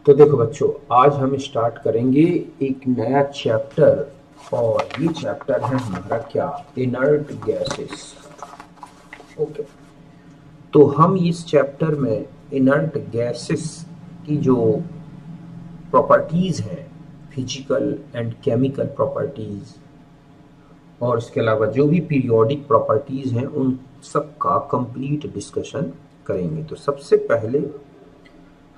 तो देखो बच्चों, आज हम स्टार्ट करेंगे एक नया चैप्टर। और ये चैप्टर है हमारा क्या, इनर्ट गैसेस। ओके, तो हम इस चैप्टर में इनर्ट गैसेस की जो प्रॉपर्टीज हैं, फिजिकल एंड केमिकल प्रॉपर्टीज, और इसके अलावा जो भी पीरियोडिक प्रॉपर्टीज हैं उन सब का कंप्लीट डिस्कशन करेंगे। तो सबसे पहले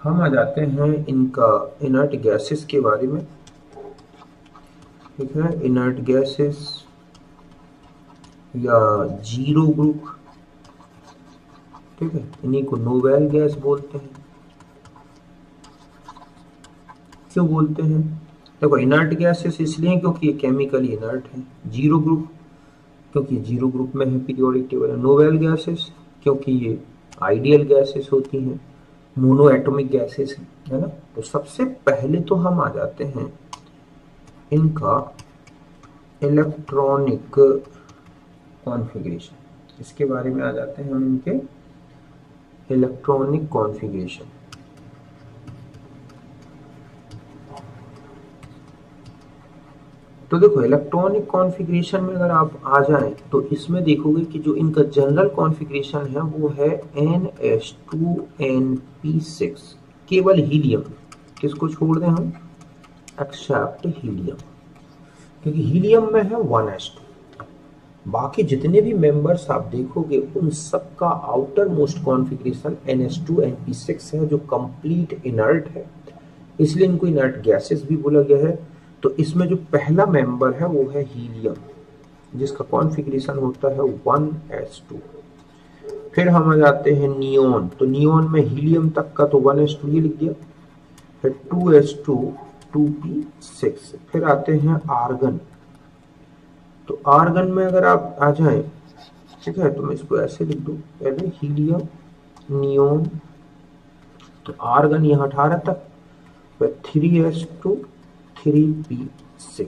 हम आ जाते हैं इनका इनर्ट गैसेस के बारे में। ठीक है, इनर्ट गैसेस या जीरो ग्रुप, ठीक है, इन्हीं को नोवेल गैस बोलते हैं। क्यों बोलते हैं? देखो, इनर्ट गैसेस इसलिए क्योंकि ये केमिकली इनर्ट है। जीरो ग्रुप क्योंकि जीरो ग्रुप में है पीरियोडिक टेबल। नोवेल गैसेस क्योंकि ये आइडियल गैसेस होती हैं, मोनो एटॉमिक गैसेस हैं, है ना। तो सबसे पहले तो हम आ जाते हैं इनका इलेक्ट्रॉनिक कॉन्फ़िगरेशन, इसके बारे में आ जाते हैं हम इनके इलेक्ट्रॉनिक कॉन्फ़िगरेशन। तो देखो, इलेक्ट्रॉनिक कॉन्फ़िगरेशन में अगर आप आ जाएं तो इसमें देखोगे कि जो इनका जनरल कॉन्फ़िगरेशन है वो है NH2NP6, केवल हीलियम। किसको छोड़ दें हम? एक्सेप्ट हीलियम, क्योंकि हीलियम में है 1s2। बाकी जितने भी मेंबर्स आप देखोगे उन सब का आउटर मोस्ट कॉन्फ़िगरेशन NH2NP6 है, जो कंप्लीट इनर्ट है, इसलिए इनको इनर्ट गैसेस भी बोला गया है। तो इसमें जो पहला मेंबर है वो है हीलियम, जिसका कॉन्फ़िगरेशन होता है 1s2। फिर हम आ जाते हैं नियोन। तो नियोन में हीलियम तक का तो 1s2 ये लिख दिया, फिर 2s2 2p6। फिर आते हैं आर्गन। तो आर्गन में अगर आप आ जाएं, ठीक है, तो मैं इसको ऐसे लिख दूं, पहले हीलियम, नियोन, तो आर्गन यहाँ 18 तक, फिर 3s2 3p6,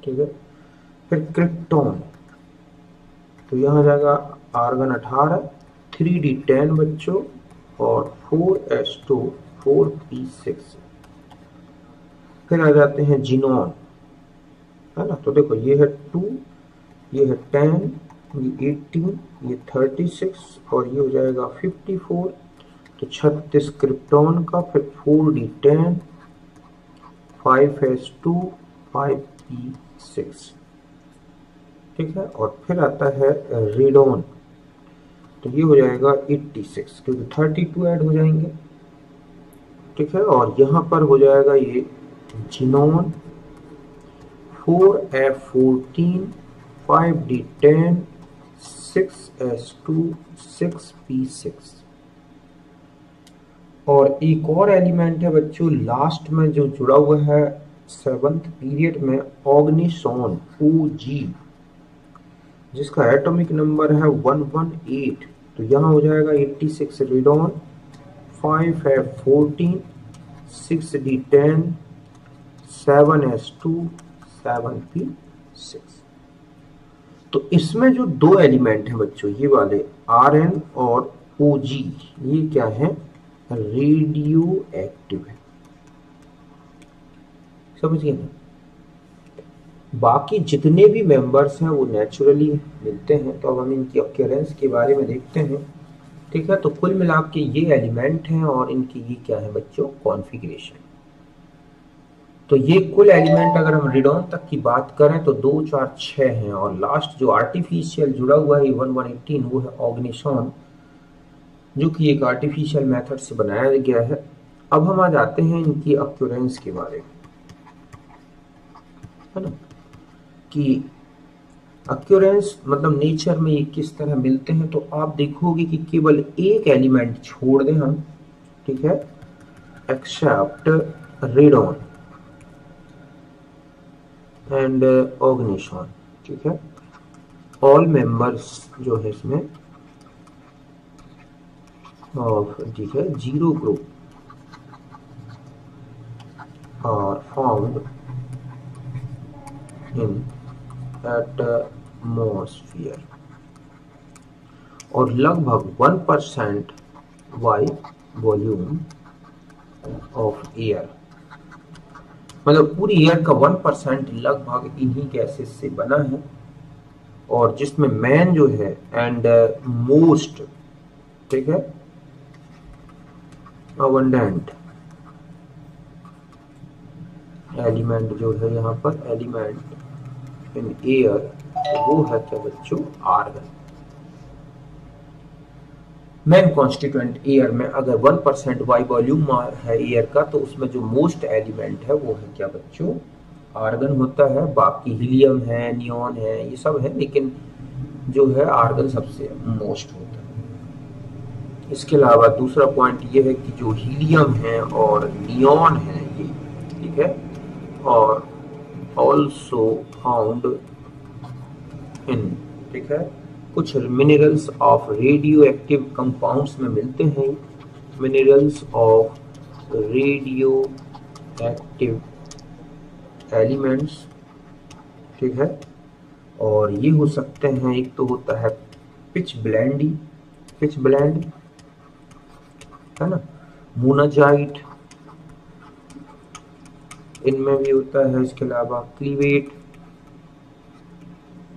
ठीक है। फिर क्रिप्टॉन, तो यहाँ जाएगा आर्गन 18 3d10 बच्चों, और 4s2 4p6। फिर आ जाते हैं जिनॉन, है ना। तो देखो, ये है 2, ये है 10, ये 18, ये 36, और ये हो जाएगा 54। तो 36 क्रिप्टॉन का, फिर 4d10 5s2 5p6, ठीक है। और फिर आता है रेडॉन, तो ये हो जाएगा 86, क्योंकि 32 ऐड हो जाएंगे, ठीक है। और यहाँ पर हो जाएगा ये xenon 4f14 5d10 6s2 6p6। और एक और एलिमेंट है बच्चों लास्ट में जो जुड़ा हुआ है 7th पीरियड में, ऑग्निसोन OG, जिसका एटॉमिक नंबर है 118। तो यहाँ हो जाएगा 86 radon 5f14 6d10 7s2 7p6। तो इसमें जो दो एलिमेंट है बच्चों, ये वाले Rn और OG, ये क्या है? रेडियो एक्टिव है, समझिए ना। बाकी जितने भी मेंबर्स हैं वो नेचुरली मिलते हैं। तो अब हम इनकी ऑक्यूरेंस के बारे में देखते हैं, ठीक है। तो कुल मिला के ये एलिमेंट हैं और इनकी ये क्या है बच्चों, कॉन्फ़िगरेशन। तो ये कुल एलिमेंट अगर हम रेडॉन तक की बात करें तो 2 4 6 हैं, और लास्ट जो आर्टिफिशियल जुड़ा हुआ है 118, वो है ऑग्निसोन, जो कि एक आर्टिफिशियल मेथड से बनाया गया है। अब हम आ जाते हैं इनकी ऑक्यूरेंस के बारे में, है ना, कि ऑक्यूरेंस मतलब नेचर में ये किस तरह मिलते हैं। तो आप देखोगे कि केवल एक एलिमेंट छोड़ दें हम, ठीक है, एक्सेप्ट रेडॉन एंड ऑग्निसोन, ठीक है, ऑल मेंबर्स जो है इसमें ऑफ, ठीक है, zero group are found in atmosphere, और लगभग 1% वाई वॉल्यूम ऑफ एयर, मतलब पूरी एयर का 1% लगभग इन्हीं गैसेस से बना है, और जिसमें मैन जो है एंड मोस्ट, ठीक है, अबंडेंट एलिमेंट जो है यहाँ पर एलिमेंट इन एयर, वो है क्या बच्चों, आर्गन। मेन कॉन्स्टिट्यूएंट एयर में अगर 1% वाई वॉल्यूम है एयर का, तो उसमें जो मोस्ट एलिमेंट है वो है क्या बच्चों, आर्गन होता है। बाकी हीलियम है, नियॉन है, ये सब है, लेकिन जो है आर्गन सबसे मोस्ट होता है। इसके अलावा दूसरा पॉइंट ये है कि जो हीलियम है और नियॉन है ये, ठीक है, और ऑल्सो फाउंड इन, ठीक है, कुछ minerals of radio active compounds में मिलते हैं, minerals of radio active elements, ठीक है, और ये हो सकते हैं, एक तो होता है पिच ब्लेंडी, पिच ब्लेंड है ना, मोनाजाइट इनमें भी होता है, इसके अलावा क्लीवेट,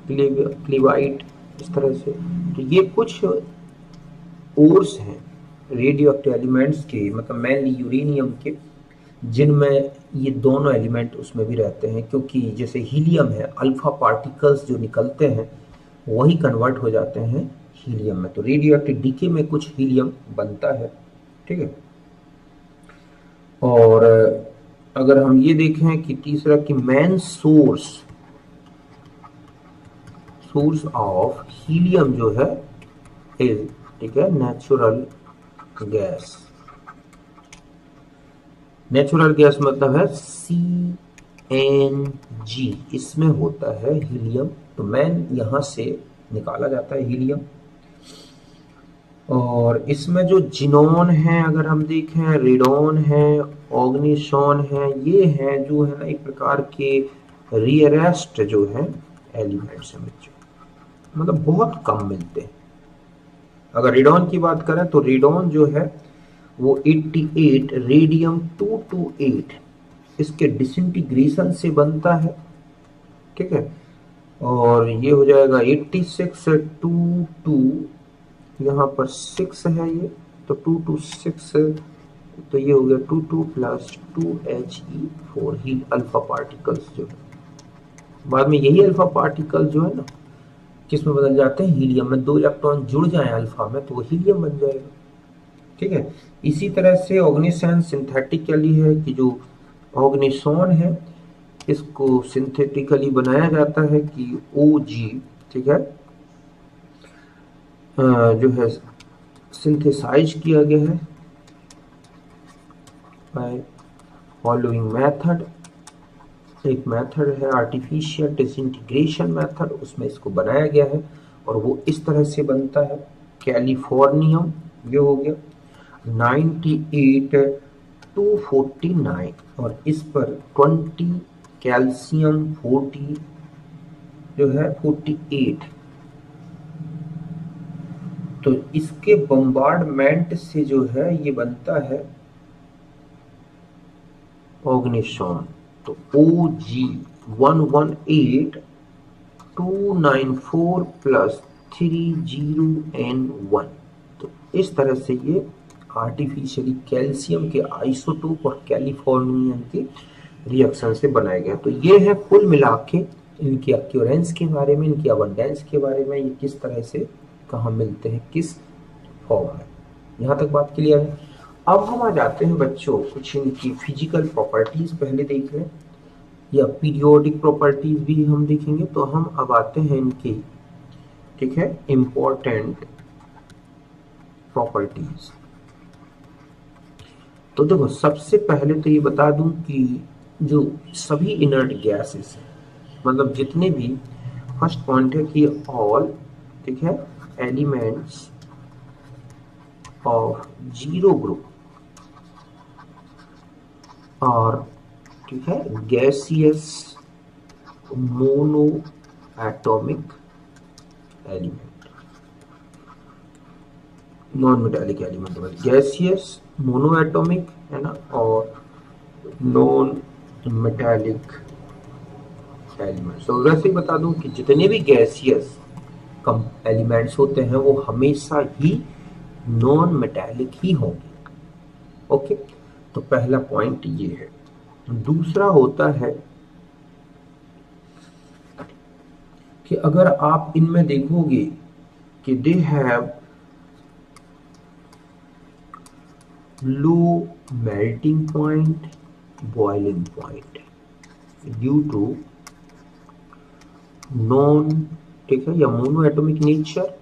क्लीवाइट, इस तरह से। तो ये कुछ ओर्स हैं रेडियो एक्टिव एलिमेंट्स के, मतलब मेनली यूरेनियम के, जिनमें ये दोनों एलिमेंट उसमें भी रहते हैं, क्योंकि जैसे हीलियम है, अल्फा पार्टिकल्स जो निकलते हैं वही कन्वर्ट हो जाते हैं हीलियम में, तो रेडियो एक्टिव डीके में कुछ हीलियम बनता है, ठीक है। और अगर हम ये देखें कि तीसरा कि मेन सोर्स ऑफ हीलियम जो है इज, ठीक है, नेचुरल गैस। नेचुरल गैस मतलब है CNG, इसमें होता है हीलियम, तो मेन यहां से निकाला जाता है हीलियम। और इसमें जो जिनोन है अगर हम देखें, रेडोन है, ऑग्निशॉन है, ये है जो है ना एक प्रकार के रियरेस्ट जो है एलिमेंट्स हैं बच्चों, मतलब बहुत कम मिलते हैं। अगर रेडोन की बात करें तो रेडोन जो है वो 88 रेडियम 228 इसके डिसइंटीग्रेशन से बनता है, ठीक है, और ये हो जाएगा 86 22, यहाँ पर 6 है ये, तो 226, तो ये हो गया 22 प्लस 2He4 ही अल्फा पार्टिकल्स जो है। बाद में यही अल्फा पार्टिकल जो है ना किसमें बदल जाते हैं, हीलियम में। 2 इलेक्ट्रॉन जुड़ जाए अल्फा में तो वो हीलियम बन जाएगा, ठीक है। इसी तरह से ऑग्निसन सिंथेटिकली है कि जो ऑग्निसोन है इसको सिंथेटिकली बनाया जाता है कि OG, ठीक है, जो है सिंथेसाइज किया गया है बाय फॉलोइंग मेथड। एक मेथड है आर्टिफिशियल डिसइंटीग्रेशन मेथड, उसमें इसको बनाया गया है और वो इस तरह से बनता है। कैलिफोर्नियम ये हो गया 98 249 और इस पर 20, कैल्शियम 40 जो है 48, तो इसके बम्बार्डमेंट से जो है ये बनता है ऑग्निशॉन। तो OG 118 294 प्लस 30N1, तो इस तरह से ये आर्टिफिशियली कैल्शियम के आइसोटोप और कैलिफोर्नियम के रिएक्शन से बनाए गए। तो ये है कुल मिला के इनकी अक्यूरेंस के बारे में, इनकी अबंडेंस के बारे में, ये किस तरह से कहाँ मिलते हैं, किस फॉर्म में। यहाँ तक बात क्लियर है। अब हम आ जाते हैं बच्चों कुछ इनकी फिजिकल प्रॉपर्टीज पहले देख लें, या पीरियोडिक प्रॉपर्टीज भी हम देखेंगे। तो हम अब आते हैं इनकी, ठीक है, इंपॉर्टेंट प्रॉपर्टीज। तो देखो सबसे पहले तो ये बता दूं कि जो सभी इनर्ट गैसेस हैं, मतलब जितने भी, फर्स्ट पॉइंट है कि ऑल, ठीक है, एलिमेंट्स ऑफ जीरो ग्रुप और, ठीक है, gaseous mono atomic element. Non metallic element में गैसियस, मोनोएटॉमिक है ना, और नॉन मेटालिक एलिमेंट। तो वैसे ही बता दूं कि जितने भी गैसियस एलिमेंट्स होते हैं वो हमेशा ही नॉन मेटालिक ही होंगे। ओके, तो पहला पॉइंट ये है। दूसरा होता है कि अगर आप इनमें देखोगे कि they have low melting point, boiling point due to non, ठीक है, या mono atomic nature,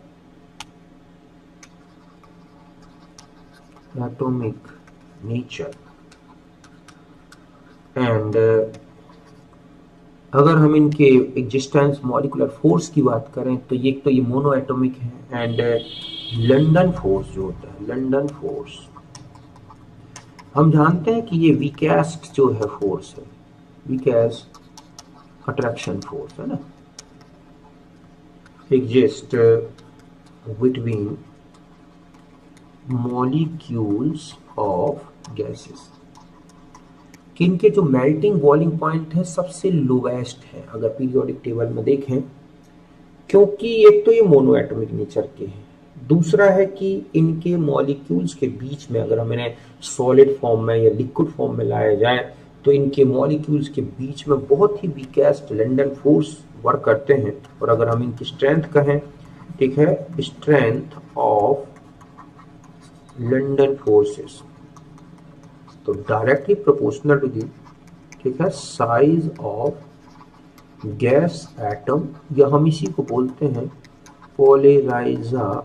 atomic nature and अगर हम इनके एग्जिस्टेंस मॉलिकुलर फोर्स की बात करें तो ये मोनो एटॉमिक है। एंड लंदन फोर्स जो होता है, लंदन फोर्स हम जानते हैं कि ये वीकेस्ट जो है फोर्स है, वीकेस्ट अट्रैक्शन फोर्स है ना, exist between molecules of gases, कि इनके जो मेल्टिंग बॉइलिंग पॉइंट है सबसे लोवेस्ट है अगर पीरियोडिक टेबल में देखें, क्योंकि एक तो ये मोनो एटॉमिक नेचर के हैं, दूसरा है कि इनके मॉलिक्यूल्स के बीच में अगर हम इन्हें सॉलिड फॉर्म में या लिक्विड फॉर्म में लाया जाए तो इनके मॉलिक्यूल्स के बीच में बहुत ही वीकेस्ट लंदन फोर्स वर्क करते हैं। और अगर हम इनकी स्ट्रेंथ कहें, ठीक है, स्ट्रेंथ ऑफ लंदन फोर्सेस, तो डायरेक्टली प्रोपोर्शनल टू दी, ठीक है, साइज ऑफ गैस एटम, या हम इसी को बोलते हैं पोलराइजेबिलिटी,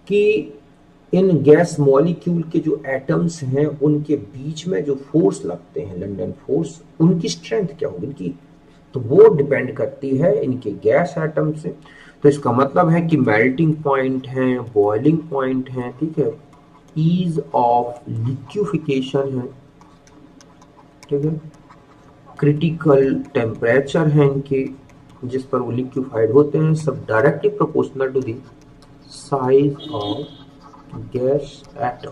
कि इन गैस मॉलिक्यूल के जो एटम्स हैं उनके बीच में जो फोर्स लगते हैं लंदन फोर्स, उनकी स्ट्रेंथ क्या होगी इनकी, तो वो डिपेंड करती है इनके गैस एटम से। तो इसका मतलब है कि मेल्टिंग पॉइंट है, बॉइलिंग पॉइंट है, ठीक है, ईज ऑफ लिक्विफिकेशन है, ठीक है, क्रिटिकल टेम्परेचर है इनके जिस पर वो लिक्विफाइड होते हैं, सब directly proportional to the size of gas atom,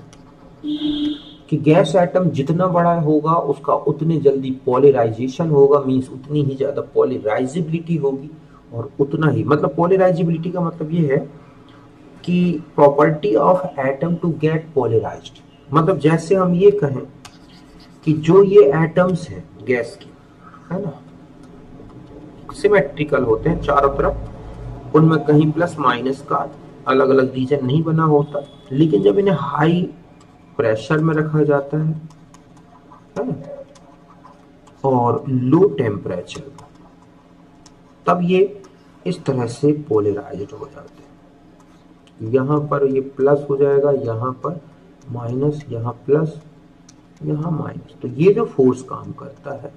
कि गैस एटम जितना बड़ा होगा उसका उतने जल्दी पॉलराइजेशन होगा, मींस उतनी ही ज्यादा पॉलराइजेबिलिटी होगी, और उतना ही, मतलब पॉलराइजेबिलिटी का मतलब ये है कि property of atom to get polarised, मतलब जैसे हम ये कहें कि जो ये एटम्स हैं गैस के, है ना, सिमेट्रिकल होते हैं चारों तरफ, उनमें कहीं प्लस माइनस का अलग अलग रीजन नहीं बना होता, लेकिन जब इन्हें हाई प्रेशर में रखा जाता है ना, और लो टेम्परेचर, तब ये इस तरह से पोलराइज्ड हो जाते हैं। यहाँ पर ये प्लस हो जाएगा, यहाँ पर माइनस, यहाँ प्लस, यहाँ माइनस। तो ये जो फोर्स काम करता है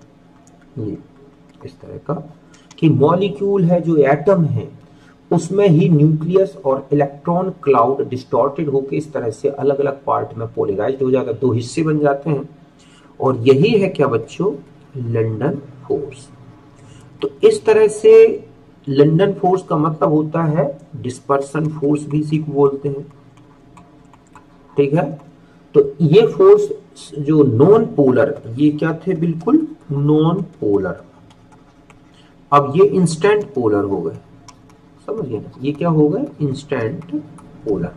ये इस तरह का कि मॉलिक्यूल है जो एटम है उसमें ही न्यूक्लियस और इलेक्ट्रॉन क्लाउड डिस्टॉर्टेड होकर इस तरह से अलग अलग पार्ट में पोलराइज्ड हो जाता है, दो हिस्से बन जाते हैं, और यही है क्या बच्चों, लंदन फोर्स। तो इस तरह से लंदन फोर्स का मतलब होता है डिस्पर्सन फोर्स भी इसी को बोलते हैं, ठीक है। तो ये फोर्स जो नॉन पोलर, ये क्या थे, बिल्कुल नॉन पोलर, अब ये इंस्टेंट पोलर हो गए, समझ गए ना, ये क्या हो गए, इंस्टेंट पोलर।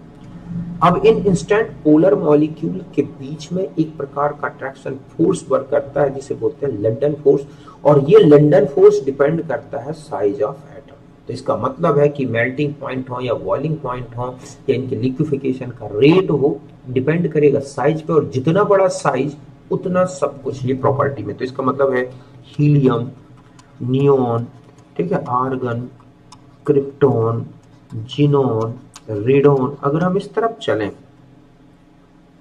अब इन इंस्टेंट पोलर मॉलिक्यूल के बीच में एक प्रकार का अट्रैक्शन फोर्स वर्क करता है जिसे बोलते हैं लंदन फोर्स, और ये लंदन फोर्स डिपेंड करता है साइज ऑफ एटम। तो इसका मतलब है कि मेल्टिंग पॉइंट हो या बॉइलिंग पॉइंट हो या इनके लिक्विफिकेशन का रेट हो, डिपेंड करेगा साइज पे, और जितना बड़ा साइज उतना सब कुछ ये प्रॉपर्टी में। तो इसका मतलब है हीलियम, नियोन, ठीक है, आर्गन, क्रिप्टॉन, जिनोन, रेडोन, अगर हम इस तरफ चलें,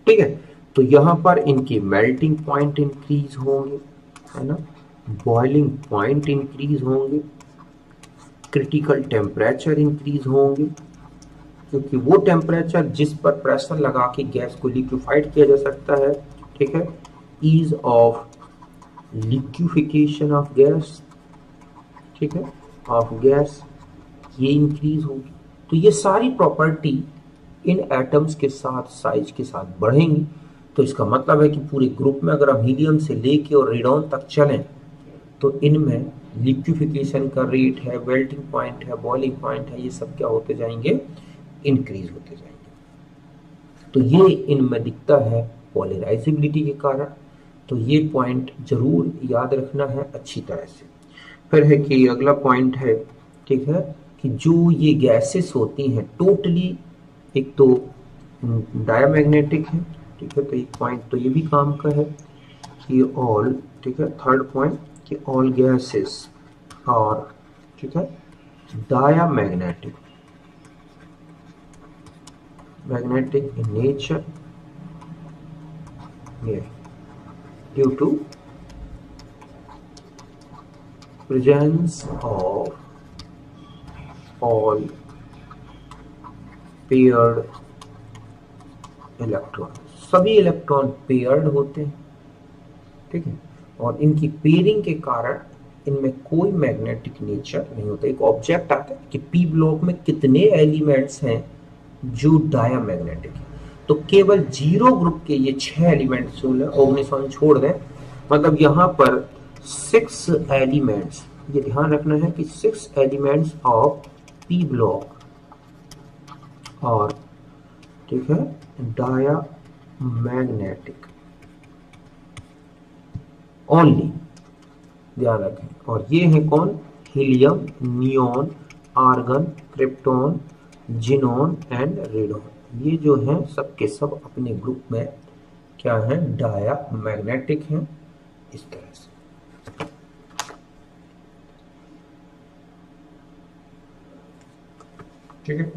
ठीक है, तो यहां पर इनकी मेल्टिंग पॉइंट इंक्रीज होंगे, है ना, बॉइलिंग पॉइंट इंक्रीज होंगे, क्रिटिकल टेम्परेचर इंक्रीज होंगे, क्योंकि वो टेम्परेचर जिस पर प्रेशर लगा के गैस को लिक्विफाइड किया जा सकता है, ठीक है, ease of liquefaction of gas, ठीक है, ऑफ गैस, ये इंक्रीज होगी। तो ये सारी प्रॉपर्टी इन एटम्स के साथ साइज के साथ बढ़ेंगी। तो इसका मतलब है कि पूरे ग्रुप में अगर हम हीलियम से लेके और रेडॉन तक चलें तो इनमें लिक्विफिकेशन का रेट है, मेल्टिंग पॉइंट है, बॉइलिंग पॉइंट है, ये सब क्या होते जाएंगे, इंक्रीज होते जाएंगे। तो ये इनमें दिखता है पोलराइजेबिलिटी के कारण। तो ये पॉइंट जरूर याद रखना है अच्छी तरह से। फिर है कि अगला पॉइंट है, ठीक है, कि जो ये गैसेस होती हैं टोटली एक तो डायमैग्नेटिक है, ठीक है। तो एक पॉइंट तो ये भी काम का है कि ऑल, ठीक है, थर्ड पॉइंट कि ऑल गैसेस और, ठीक है, diamagnetic, magnetic in nature due to presence of all paired electron. सभी इलेक्ट्रॉन पेयर्ड होते हैं, ठीक है, और इनकी पेयरिंग के कारण इनमें कोई मैग्नेटिक नेचर नहीं होता। एक ऑब्जेक्ट आता है कि पी ब्लॉक में कितने एलिमेंट्स हैं जो डायमैग्नेटिक है, तो केवल जीरो ग्रुप के ये 6 एलिमेंट्स ऑर्गेनिज्म छोड़ दें, मतलब यहाँ पर 6 एलिमेंट्स, ये ध्यान रखना है कि 6 एलिमेंट्स ऑफ पी ब्लॉक और, ठीक है, डायमैग्नेटिक ओनली, ध्यान रखें। और ये है कौन, helium, neon, argon, krypton, xenon and radon. ये जो हैं सब के सब अपने ग्रुप में क्या है, डायमैग्नेटिक हैं, इस तरह से। ठीक है,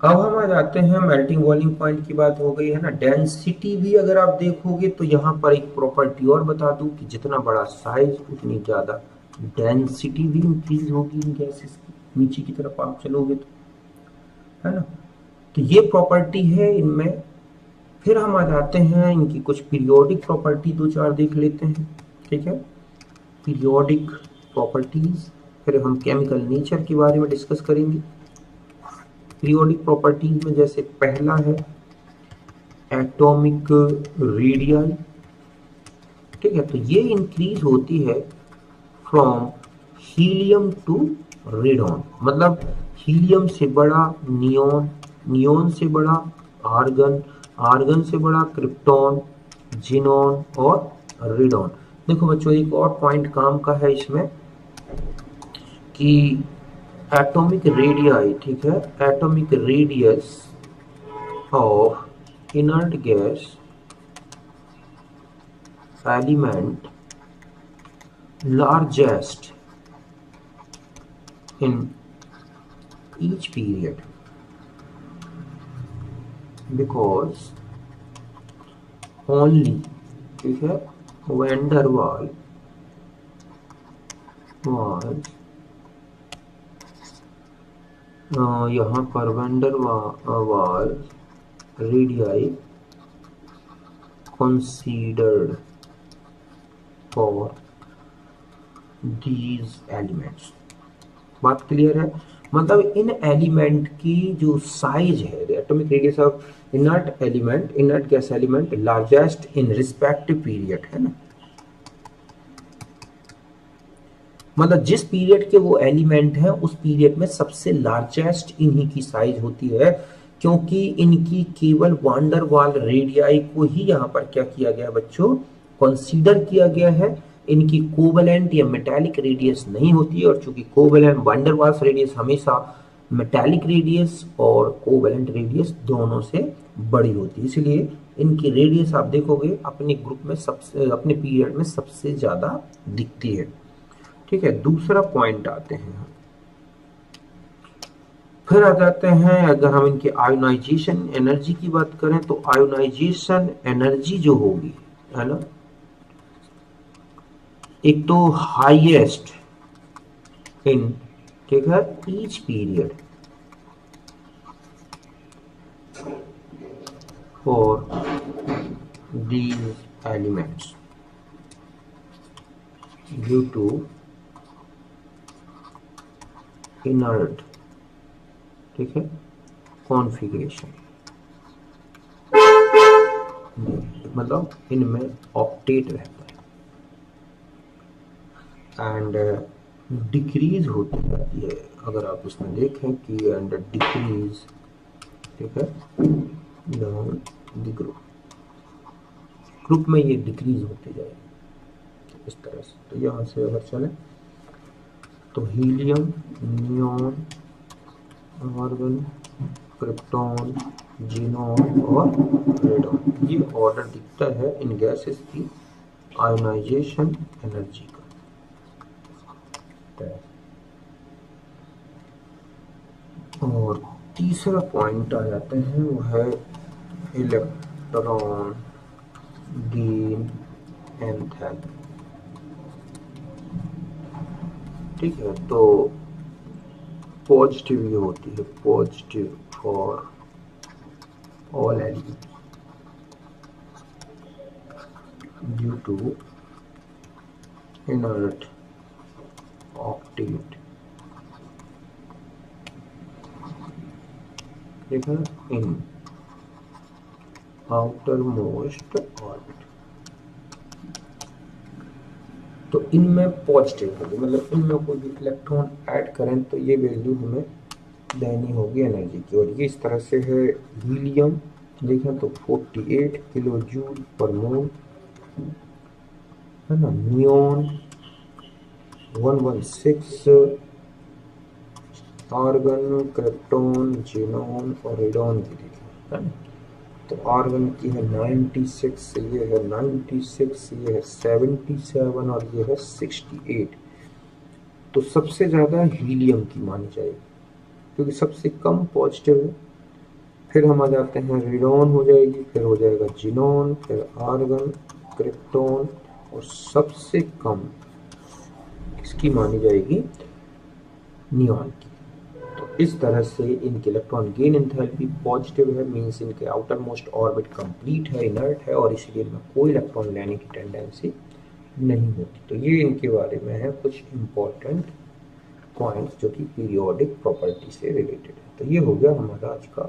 अब हम आ जाते हैं मेल्टिंग बॉइलिंग पॉइंट की बात हो गई है ना। डेंसिटी भी अगर आप देखोगे तो यहाँ पर एक प्रॉपर्टी और बता दूं कि जितना बड़ा साइज उतनी ज्यादा डेंसिटी भी इंक्रीज होगी इन गैसेस की, नीचे की तरफ आप चलोगे तो, है ना। तो ये प्रॉपर्टी है इनमें। फिर हम आ जाते हैं इनकी कुछ पीरियोडिक प्रॉपर्टी 2-4 देख लेते हैं, ठीक है, पीरियोडिक प्रॉपर्टीज। फिर हम केमिकल नेचर के बारे में डिस्कस करेंगे। पीरियोडिक प्रॉपर्टीज में जैसे पहला है एटॉमिक रेडियस, ठीक है, तो ये इंक्रीज होती है फ्रॉम हीलियम टू रेडॉन, मतलब हीलियम से बड़ा नियोन, नियोन से बड़ा आर्गन, आर्गन से बड़ा क्रिप्टॉन, जिनोन और रेडॉन। देखो बच्चों एक और पॉइंट काम का है इसमें कि एटॉमिक रेडियस, ठीक है, atomic radius of inert gas element largest in each period because only, ठीक है, वैन डर वाल वाज यहाँ पर वैन डर वाल radii considered for these elements. बात क्लियर है, मतलब इन एलिमेंट की जो साइज है, atomic radius of inert element, inert gas element largest in respective period, है ना, मतलब जिस पीरियड के वो एलिमेंट है उस पीरियड में सबसे लार्जेस्ट इन्हीं की साइज होती है, क्योंकि इनकी केवल वान डर वाल रेडियाई को ही यहाँ पर क्या किया गया बच्चों, कंसीडर किया गया है। इनकी कोवेलेंट या मेटालिक रेडियस नहीं होती है, और चूंकि कोवेलेंट वान डर वाल्स रेडियस हमेशा मेटालिक रेडियस और कोवेलेंट रेडियस दोनों से बड़ी होती है, इसलिए इनकी रेडियस आप देखोगे अपने ग्रुप में सबसे, अपने पीरियड में सबसे ज्यादा दिखती है। ठीक है, दूसरा पॉइंट आते हैं, फिर आ जाते हैं अगर हम इनके आयोनाइजेशन एनर्जी की बात करें तो आयोनाइजेशन एनर्जी जो होगी, है ना, एक तो हाईएस्ट इन, ठीक है, each period for these elements due to inert, ठीक है, कॉन्फ़िगरेशन, मतलब इनमें ऑक्टेट रहता है एंड डिक्रीज होती जाती है। अगर आप इसमें देखें कि एंड डिक्रीज, ठीक है, डाउन द ग्रुप में ये डिक्रीज होती जाएगी इस तरह से। तो यहाँ से अगर चले तो helium, neon, argon, krypton, xenon और रेडॉन, ये ऑर्डर दिखता है इन गैसेस की आयोनाइजेशन एनर्जी का। और तीसरा पॉइंट आ जाते हैं वो है इलेक्ट्रॉन गेन एंथैल्पी, ठीक है। तो पॉजिटिव ये होती है, positive for all element due to inert octet, ठीक है, इन आउटर मोस्ट ऑर्बिट। तो इनमें पॉजिटिव होगी, मतलब इनमें कोई भी इलेक्ट्रॉन ऐड करें तो ये वैल्यू हमें देनी होगी एनर्जी की। और ये इस तरह से है। हीलियम देखें तो 48 किलो जूल पर मोल है ना। नियॉन 116, आर्गन, क्रिप्टॉन, जीनॉन और रेडॉन की देखें, है ना। तो आर्गन की है 96, ये है 96, ये है 77 और ये है 68। तो सबसे ज़्यादा हीलियम की मानी जाएगी क्योंकि सबसे कम पॉजिटिव है। फिर हम आ जाते हैं रेडॉन हो जाएगी, फिर हो जाएगा जीनॉन, फिर आर्गन, क्रिप्टॉन और सबसे कम इसकी मानी जाएगी नियॉन की। तो इस तरह से इनके इलेक्ट्रॉन गेन एंथैल्पी पॉजिटिव है, मींस इनके आउटर मोस्ट ऑर्बिट कंप्लीट है, इनर्ट है और इसीलिए इनमें कोई इलेक्ट्रॉन लेने की टेंडेंसी नहीं होती। तो ये इनके बारे में है कुछ इंपॉर्टेंट पॉइंट्स जो कि पीरियोडिक प्रॉपर्टी से रिलेटेड है। तो ये हो गया हमारा आज का